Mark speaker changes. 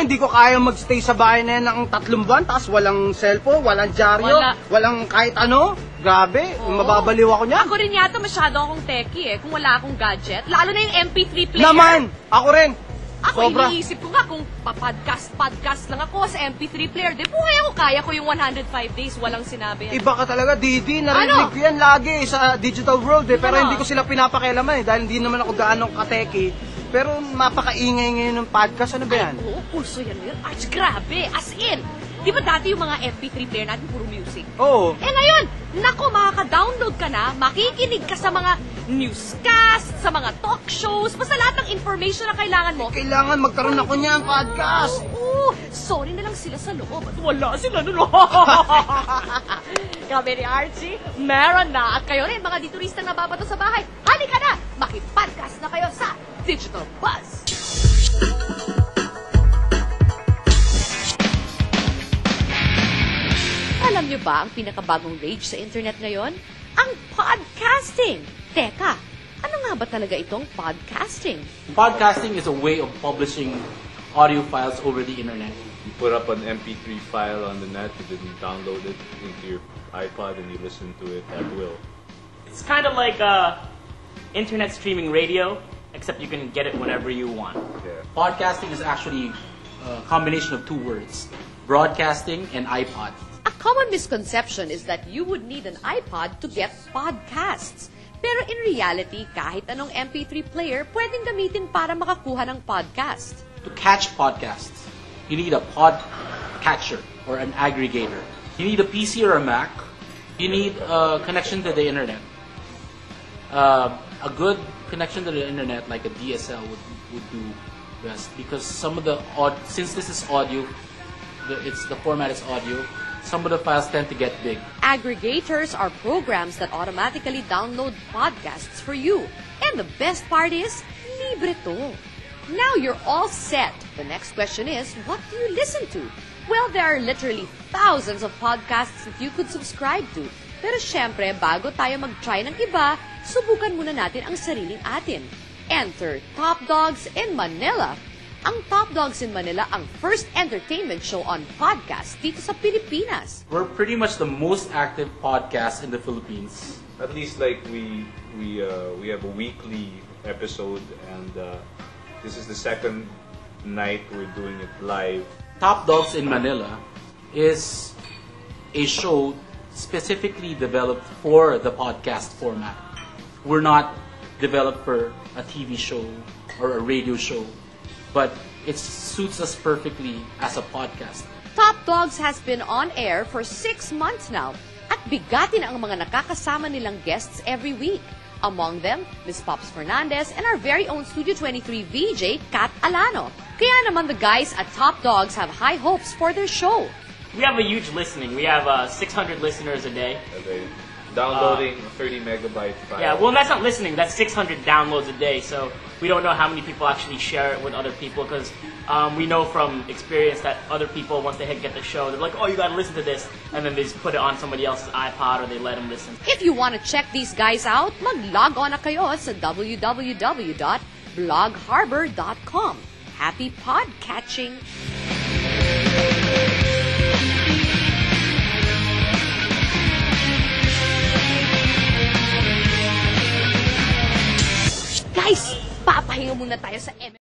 Speaker 1: hindi ko kaya magstay sa bahay na yan ng 3 buwan, tapos walang cellphone, walang dyaryo, walang kahit ano. Grabe, mababaliw ako niyan.
Speaker 2: Ako rin yata masyado akong techie kung wala akong gadget. Lalo na yung MP3 player.
Speaker 1: Naman! Ako rin!
Speaker 2: Ako, iniisip ko nga kung podcast lang ako sa MP3 player. Di buhay ako, kaya ko yung 105 days, walang sinabi.
Speaker 1: Iba ka talaga, Didi. Narinig ko yan lagi sa digital world Pero hindi ko sila pinapakialaman dahil hindi naman ako gaano kateki. Pero mapakaingay ngayon ng podcast. Ano ba yan?
Speaker 2: Ay, oo, pulso yan yun. Arch, grabe. As in, di ba dati yung mga MP3 player natin puro music?
Speaker 1: Oo.
Speaker 2: Ngayon, nako, makaka-download ka na, makikinig ka sa mga newscast, sa mga talk shows, basta lahat ng information na kailangan mo.
Speaker 1: Kailangan magkaroon ako niyan, podcast.
Speaker 2: Oo, sorry na lang sila sa loob at wala sila nun. Grabe ni Archie, meron na. At kayo rin, mga dituristang nababato sa bahay, halika na, makipodcast na kayo sa Digital Buzz. Alam niyo ba ang pinakabagong rage sa internet ngayon? Ang podcasting! Teka, ano nga ba talaga itong podcasting?
Speaker 3: Podcasting is a way of publishing audio files over the internet.
Speaker 4: You put up an MP3 file on the net, you then download it into your iPod and you listen to it at will.
Speaker 5: It's kind of like internet streaming radio, except you can get it whenever you want.
Speaker 4: Yeah.
Speaker 3: Podcasting is actually a combination of 2 words, broadcasting and iPod.
Speaker 2: A common misconception is that you would need an iPod to get podcasts. Pero in reality, kahit anong MP3 player, pwedeng gamitin para makakuha ng podcast.
Speaker 3: To catch podcasts, you need a podcatcher or an aggregator. You need a PC or a Mac. You need a connection to the internet. A good connection to the internet, like a DSL, would do best because some of the since this is audio, the format is audio. Some of the files tend to get big.
Speaker 2: Aggregators are programs that automatically download podcasts for you. And the best part is, libre to. Now you're all set. The next question is, what do you listen to? Well, there are literally thousands of podcasts that you could subscribe to. Pero syempre, bago tayo mag-try ng iba, subukan muna natin ang sariling atin. Enter Top Dogs in Manila. Ang Top Dogs in Manila ang first entertainment show on podcast dito sa Pilipinas.
Speaker 3: We're pretty much the most active podcast in the Philippines.
Speaker 4: At least like we have a weekly episode and this is the second night we're doing it live.
Speaker 3: Top Dogs in Manila is a show specifically developed for the podcast format. We're not developed for a TV show or a radio show. But it suits us perfectly as a podcast.
Speaker 2: Top Dogs has been on air for 6 months now at bigatin ang mga nakakasama nilang guests every week. Among them, Ms. Pops Fernandez and our very own Studio 23 VJ, Kat Alano. Kaya naman the guys at Top Dogs have high hopes for their show.
Speaker 5: We have a huge listening. We have 600 listeners a day.
Speaker 4: Downloading 30 megabyte file.
Speaker 5: Yeah, well, that's not listening. That's 600 downloads a day. So we don't know how many people actually share it with other people because we know from experience that other people, once they get the show, they're like, oh, you got to listen to this. And then they just put it on somebody else's iPod or they let them listen.
Speaker 2: If you want to check these guys out, mag-log on na kayo sa www.blogharbor.com. Happy podcatching! Guys, papahinga muna tayo sa